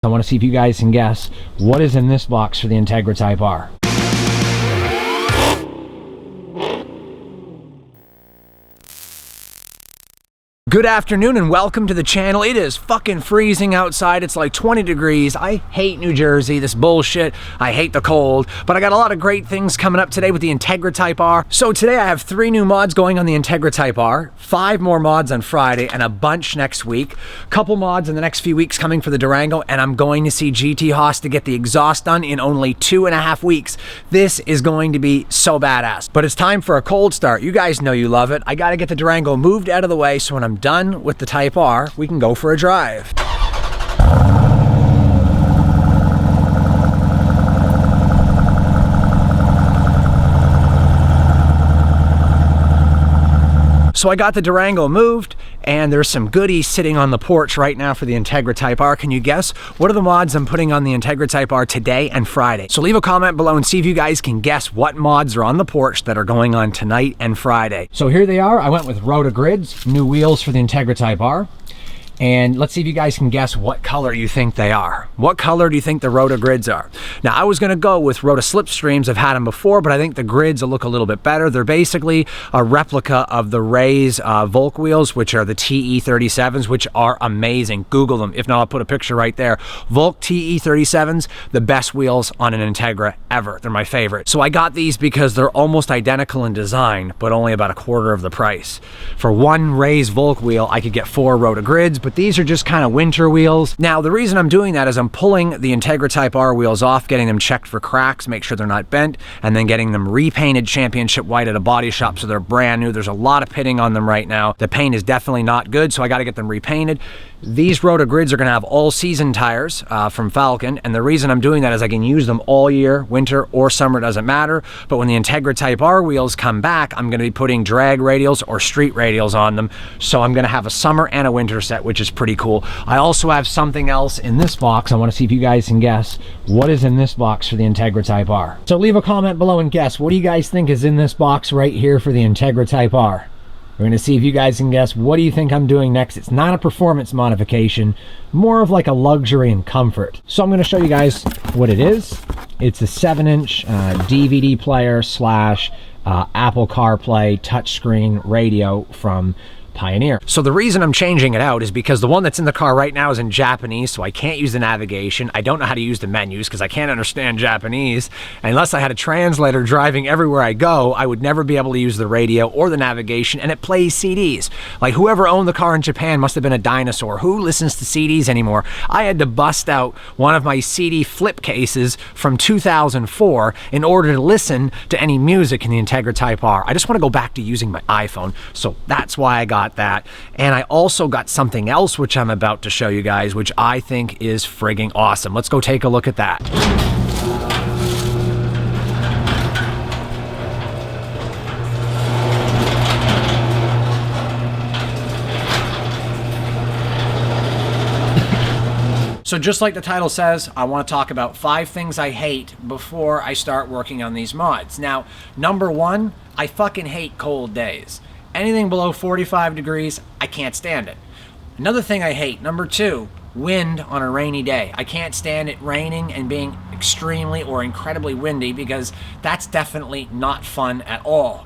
I want to see if you guys can guess what is in this box for the Integra Type R. Good afternoon and welcome to the channel. It is fucking freezing outside. It's like 20 degrees. I hate New Jersey, this bullshit. I hate the cold, but I got a lot of great things coming up today with the Integra Type R. So today I have 3 new mods going on the Integra Type R, 5 more mods on Friday, and a bunch next week. Couple mods in the next few weeks coming for the Durango, and I'm going to see GT Haas to get the exhaust done in only 2.5 weeks. This is going to be so badass. But it's time for a cold start. You guys know you love it. I gotta get the Durango moved out of the way so when I'm done with the Type R, we can go for a drive. So I got the Durango moved, and there's some goodies sitting on the porch right now for the Integra Type R. Can you guess what are the mods I'm putting on the Integra Type R today and Friday? So leave a comment below and see if you guys can guess what mods are on the porch that are going on tonight and Friday. So here they are. I went with Rotogrids, new wheels for the Integra Type R. And let's see if you guys can guess what color you think they are. What color do you think the Rotogrids are? Now, I was gonna go with Roto Slipstreams. I've had them before, but I think the grids will look a little bit better. They're basically a replica of the Ray's Volk wheels, which are the TE37s, which are amazing. Google them. If not, I'll put a picture right there. Volk TE37s, the best wheels on an Integra ever. They're my favorite. So I got these because they're almost identical in design, but only about a quarter of the price. For one Ray's Volk wheel, I could get 4 Rotogrids, but these are just kind of winter wheels. Now, the reason I'm doing that is I'm pulling the Integra Type R wheels off, getting them checked for cracks, make sure they're not bent, and then getting them repainted championship white at a body shop so they're brand new. There's a lot of pitting on them right now. The paint is definitely not good, so I got to get them repainted. These Rotogrids are going to have all-season tires from Falcon, and the reason I'm doing that is I can use them all year, winter or summer, doesn't matter. But when the Integra Type R wheels come back, I'm going to be putting drag radials or street radials on them, so I'm going to have a summer and a winter set, which is pretty cool. I also have something else in this box. I want to see if you guys can guess what is in this box for the Integra Type R. So leave a comment below and guess, what do you guys think is in this box right here for the Integra Type R? We're going to see if you guys can guess, what do you think I'm doing next? It's not a performance modification, more of like a luxury and comfort. So I'm going to show you guys what it is. It's a 7-inch DVD player slash Apple CarPlay touchscreen radio from Pioneer. So the reason I'm changing it out is because the one that's in the car right now is in Japanese, so I can't use the navigation. I don't know how to use the menus because I can't understand Japanese. And unless I had a translator driving everywhere I go, I would never be able to use the radio or the navigation, and it plays CDs. Like, whoever owned the car in Japan must have been a dinosaur. Who listens to CDs anymore? I had to bust out one of my CD flip cases from 2004 in order to listen to any music in the Integra Type R. I just want to go back to using my iPhone, so that's why I got that. And I also got something else which I'm about to show you guys, which I think is frigging awesome. Let's go take a look at that. So just like the title says, I want to talk about 5 things I hate before I start working on these mods. Now, number 1, I fucking hate cold days. Anything below 45 degrees, I can't stand it. Another thing I hate, number 2, wind on a rainy day. I can't stand it raining and being extremely or incredibly windy because that's definitely not fun at all.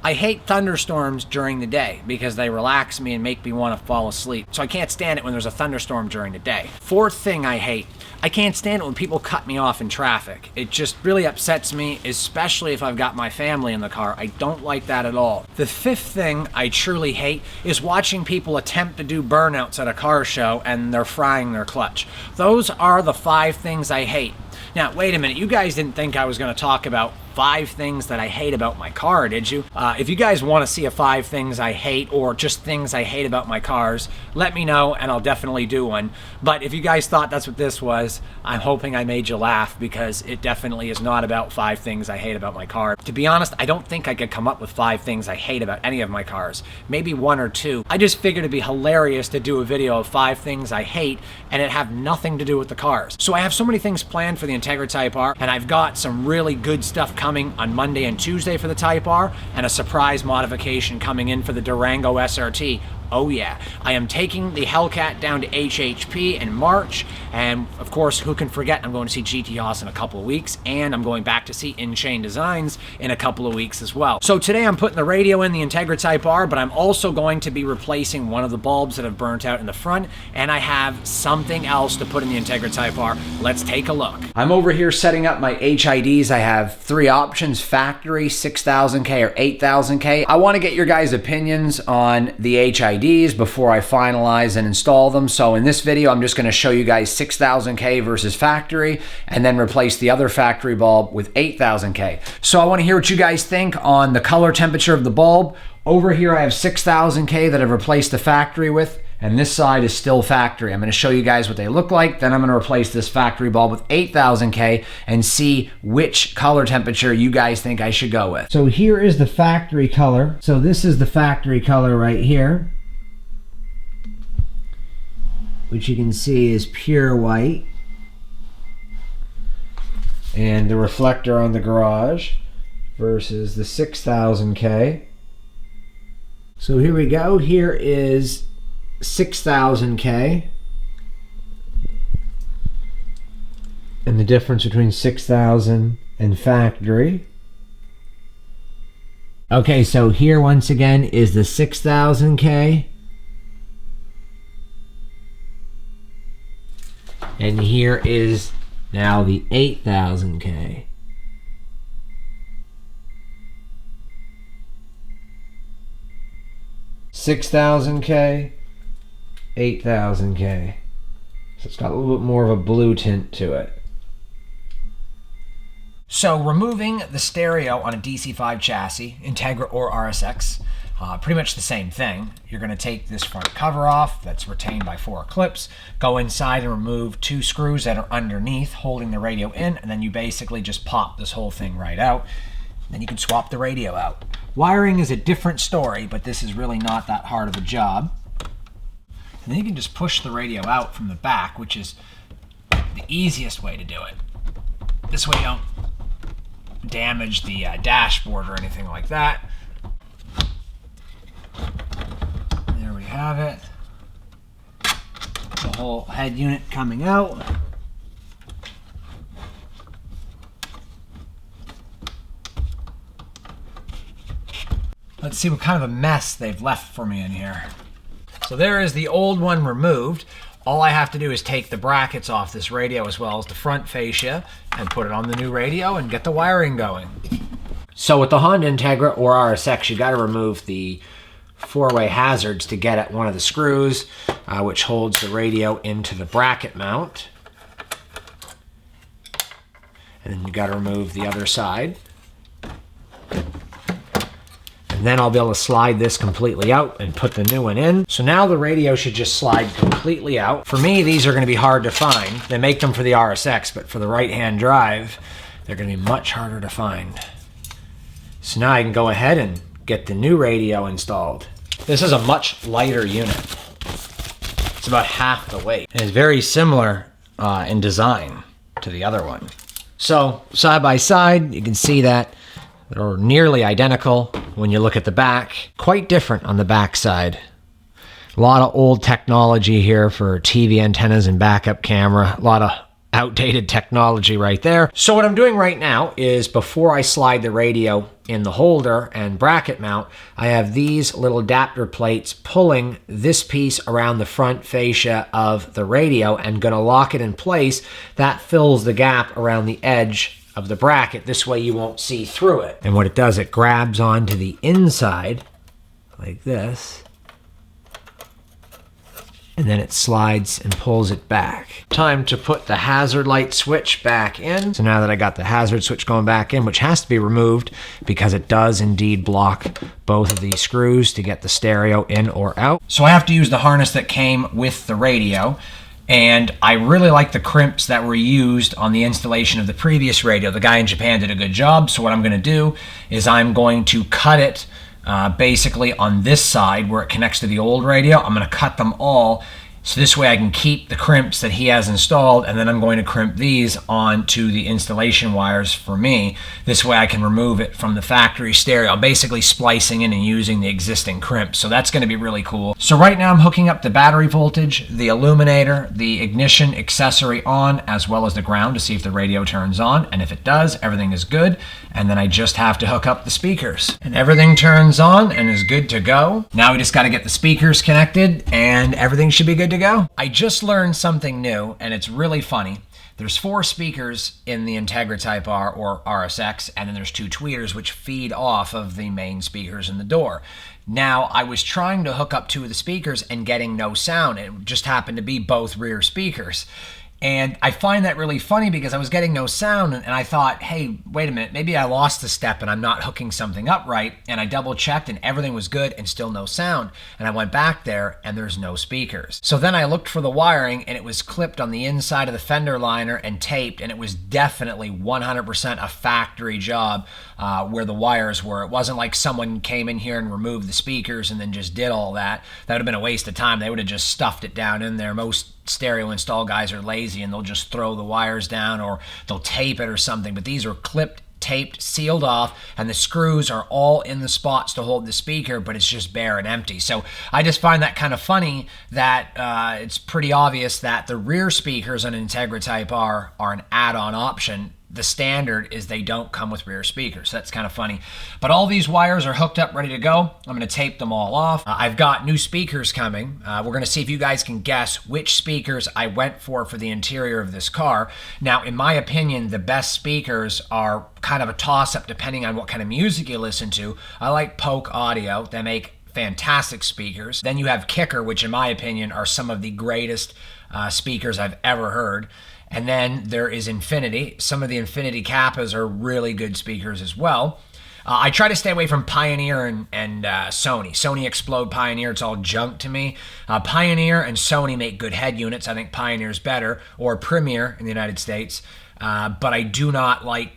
I hate thunderstorms during the day because they relax me and make me want to fall asleep. So I can't stand it when there's a thunderstorm during the day. 4th thing I hate, I can't stand it when people cut me off in traffic. It just really upsets me, especially if I've got my family in the car. I don't like that at all. The 5th thing I truly hate is watching people attempt to do burnouts at a car show and they're frying their clutch. Those are the 5 things I hate. Now, wait a minute, you guys didn't think I was going to talk about 5 things that I hate about my car, did you? If you guys want to see a 5 things I hate or just things I hate about my cars, let me know and I'll definitely do one. But if you guys thought that's what this was, I'm hoping I made you laugh because it definitely is not about 5 things I hate about my car. To be honest, I don't think I could come up with 5 things I hate about any of my cars. Maybe 1 or 2. I just figured it'd be hilarious to do a video of 5 things I hate and it have nothing to do with the cars. So I have so many things planned for the Integra Type R, and I've got some really good stuff coming on Monday and Tuesday for the Type R, and a surprise modification coming in for the Durango SRT Oh yeah, I am taking the Hellcat down to HHP in March, and of course, who can forget, I'm going to see GT Haas in a couple of weeks, and I'm going back to see InChain Designs in a couple of weeks as well. So today I'm putting the radio in the Integra Type R, but I'm also going to be replacing one of the bulbs that have burnt out in the front, and I have something else to put in the Integra Type R. Let's take a look. I'm over here setting up my HIDs. I have three options: factory, 6000K, or 8000K. I want to get your guys' opinions on the HIDs before I finalize and install them. So in this video, I'm just going to show you guys 6000K versus factory, and then replace the other factory bulb with 8000K. So I want to hear what you guys think on the color temperature of the bulb. Over here, I have 6000K that I've replaced the factory with, and this side is still factory. I'm going to show you guys what they look like. Then I'm going to replace this factory bulb with 8000K and see which color temperature you guys think I should go with. So here is the factory color. So this is the factory color right here, which you can see is pure white. And the reflector on the garage versus the 6000K. So here we go. Here is 6000K. And the difference between 6000 and factory. Okay, so here once again is the 6000K. And here is now the 8000K. $6,000K, $8,000K. So it's got a little bit more of a blue tint to it. So removing the stereo on a DC5 chassis, Integra or RSX, pretty much the same thing. You're going to take this front cover off that's retained by 4 clips, go inside and remove 2 screws that are underneath holding the radio in, and then you basically just pop this whole thing right out. Then you can swap the radio out. Wiring is a different story, but this is really not that hard of a job. And then you can just push the radio out from the back, which is the easiest way to do it. This way you don't damage the dashboard or anything like that. There we have it. The whole head unit coming out. Let's see what kind of a mess they've left for me in here. So there is the old one removed. All I have to do is take the brackets off this radio as well as the front fascia and put it on the new radio and get the wiring going. So with the Honda Integra or RSX, you got to remove the 4-way hazards to get at one of the screws, which holds the radio into the bracket mount. And then you got to remove the other side. And then I'll be able to slide this completely out and put the new one in. So now the radio should just slide completely out. For me, these are going to be hard to find. They make them for the RSX, but for the right-hand drive, they're going to be much harder to find. So now I can go ahead and get the new radio installed. This is a much lighter unit. It's about half the weight. And it's very similar in design to the other one. So side by side, you can see that they're nearly identical when you look at the back. Quite different on the back side. A lot of old technology here for TV antennas and backup camera. A lot of outdated technology right there. So what I'm doing right now is, before I slide the radio in the holder and bracket mount, I have these little adapter plates pulling this piece around the front fascia of the radio and gonna lock it in place. That fills the gap around the edge of the bracket. This way you won't see through it. And what it does, it grabs onto the inside like this, and then it slides and pulls it back. Time to put the hazard light switch back in. So now that I got the hazard switch going back in, which has to be removed because it does indeed block both of these screws to get the stereo in or out. So I have to use the harness that came with the radio. And I really like the crimps that were used on the installation of the previous radio. The guy in Japan did a good job. So what I'm gonna do is I'm going to cut it basically on this side where it connects to the old radio. I'm gonna cut them all So this way I can keep the crimps that he has installed, and then I'm going to crimp these onto the installation wires for me. This way I can remove it from the factory stereo, basically splicing in and using the existing crimps. So that's going to be really cool. So right now I'm hooking up the battery voltage, the illuminator, the ignition accessory on, as well as the ground to see if the radio turns on. And if it does, everything is good. And then I just have to hook up the speakers. And everything turns on and is good to go. Now we just got to get the speakers connected and everything should be good to go. I just learned something new, and it's really funny. There's 4 speakers in the Integra Type R or RSX, and then there's 2 tweeters which feed off of the main speakers in the door. Now, I was trying to hook up 2 of the speakers and getting no sound. It just happened to be both rear speakers. And I find that really funny because I was getting no sound, and I thought, hey, wait a minute, maybe I lost a step and I'm not hooking something up right. And I double checked and everything was good and still no sound. And I went back there and there's no speakers. So then I looked for the wiring and it was clipped on the inside of the fender liner and taped, and it was definitely 100% a factory job where the wires were. It wasn't like someone came in here and removed the speakers and then just did all that. That would have been a waste of time. They would have just stuffed it down in there. Most stereo install guys are lazy and they'll just throw the wires down or they'll tape it or something, but these are clipped, taped, sealed off, and the screws are all in the spots to hold the speaker, but it's just bare and empty. So I just find that kind of funny that it's pretty obvious that the rear speakers on Integra Type R are an add-on option. The standard is they don't come with rear speakers. That's kind of funny. But all these wires are hooked up, ready to go. I'm going to tape them all off. I've got new speakers coming. We're going to see if you guys can guess which speakers I went for the interior of this car. Now, in my opinion, the best speakers are kind of a toss-up depending on what kind of music you listen to. I like Polk Audio. They make fantastic speakers. Then you have Kicker, which in my opinion are some of the greatest speakers I've ever heard. And then there is Infinity. Some of the Infinity Kappas are really good speakers as well. I try to stay away from Pioneer and Sony. Sony Explode, Pioneer, it's all junk to me. Pioneer and Sony make good head units. I think Pioneer's better, or Premier in the United States. But I do not like,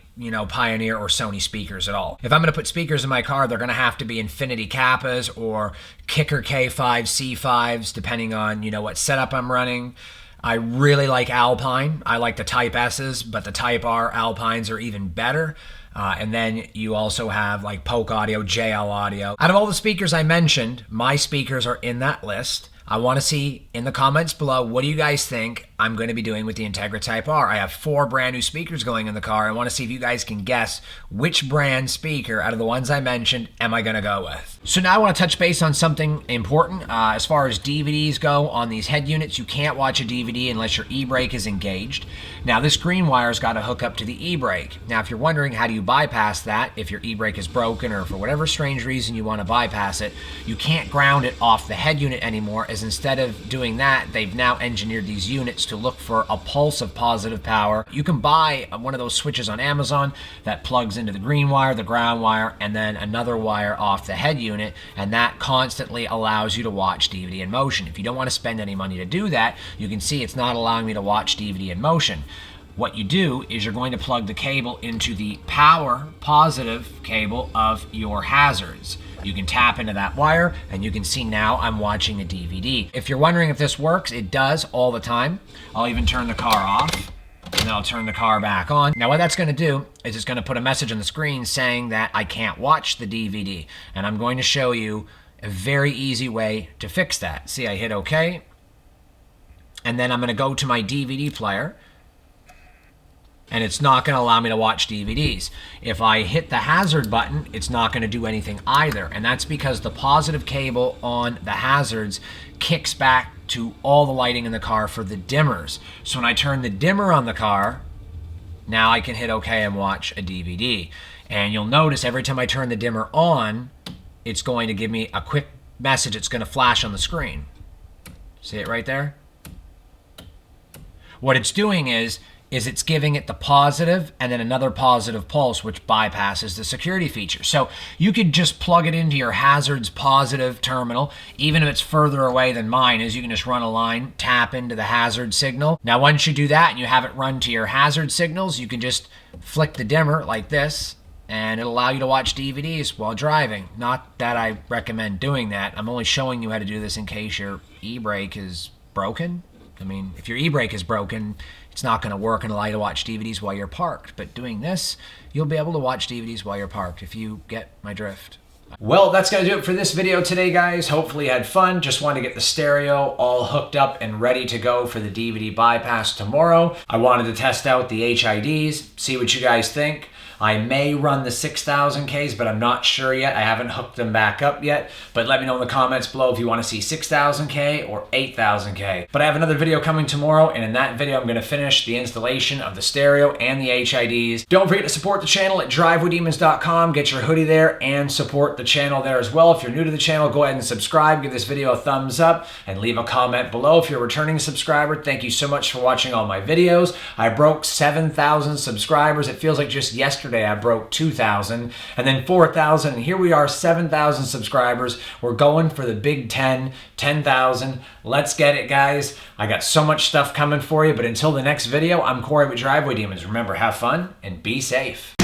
Pioneer or Sony speakers at all. If I'm going to put speakers in my car, they're going to have to be Infinity Kappas or Kicker K5, C5s, depending on, what setup I'm running. I really like Alpine. I like the Type S's, but the Type R Alpines are even better. And then you also have like Polk Audio, JL Audio. Out of all the speakers I mentioned, my speakers are in that list. I want to see in the comments below, what do you guys think I'm going to be doing with the Integra Type R? I have 4 brand new speakers going in the car. I want to see if you guys can guess which brand speaker out of the ones I mentioned am I going to go with. So now I want to touch base on something important. As far as DVDs go on these head units, you can't watch a DVD unless your e-brake is engaged. Now this green wire's got to hook up to the e-brake. Now if you're wondering how do you bypass that, if your e-brake is broken or for whatever strange reason you want to bypass it, you can't ground it off the head unit anymore, as instead of doing that, they've now engineered these units to look for a pulse of positive power. You can buy one of those switches on Amazon that plugs into the green wire, the ground wire, and then another wire off the head unit, and that constantly allows you to watch DVD in motion. If you don't want to spend any money to do that, you can see it's not allowing me to watch DVD in motion. What you do is you're going to plug the cable into the power positive cable of your hazards. You can tap into that wire and you can see now I'm watching a DVD. If you're wondering if this works, it does all the time. I'll even turn the car off and then I'll turn the car back on. Now what that's going to do is it's going to put a message on the screen saying that I can't watch the DVD. And I'm going to show you a very easy way to fix that. See, I hit OK. And then I'm going to go to my DVD player. And it's not going to allow me to watch DVDs. If I hit the hazard button, it's not going to do anything either. And that's because the positive cable on the hazards kicks back to all the lighting in the car for the dimmers. So when I turn the dimmer on the car, now I can hit OK and watch a DVD. And you'll notice every time I turn the dimmer on, it's going to give me a quick message. It's going to flash on the screen. See it right there? What it's doing is it's giving it the positive and then another positive pulse, which bypasses the security feature. So you could just plug it into your hazards positive terminal, even if it's further away than mine is. You can just run a line, tap into the hazard signal. Now, once you do that and you have it run to your hazard signals, you can just flick the dimmer like this, and it'll allow you to watch DVDs while driving. Not that I recommend doing that. I'm only showing you how to do this in case your e-brake is broken. I mean, if your e-brake is broken, it's not going to work and allow you to watch DVDs while you're parked. But doing this, you'll be able to watch DVDs while you're parked, if you get my drift. Well, that's going to do it for this video today, guys. Hopefully you had fun. Just wanted to get the stereo all hooked up and ready to go for the DVD bypass tomorrow. I wanted to test out the HIDs, see what you guys think. I may run the 6,000Ks, but I'm not sure yet. I haven't hooked them back up yet. But let me know in the comments below if you want to see 6,000K or 8,000K. But I have another video coming tomorrow, and in that video, I'm going to finish the installation of the stereo and the HIDs. Don't forget to support the channel at drivewaydemons.com. Get your hoodie there and support the channel there as well. If you're new to the channel, go ahead and subscribe. Give this video a thumbs up and leave a comment below. If you're a returning subscriber, thank you so much for watching all my videos. I broke 7,000 subscribers. It feels like just yesterday I broke 2,000 and then 4,000, and here we are, 7,000 subscribers. We're going for the big 10,000. Let's get it, guys. I got so much stuff coming for you, but until the next video, I'm Corey with Driveway Demons. Remember, have fun and be safe.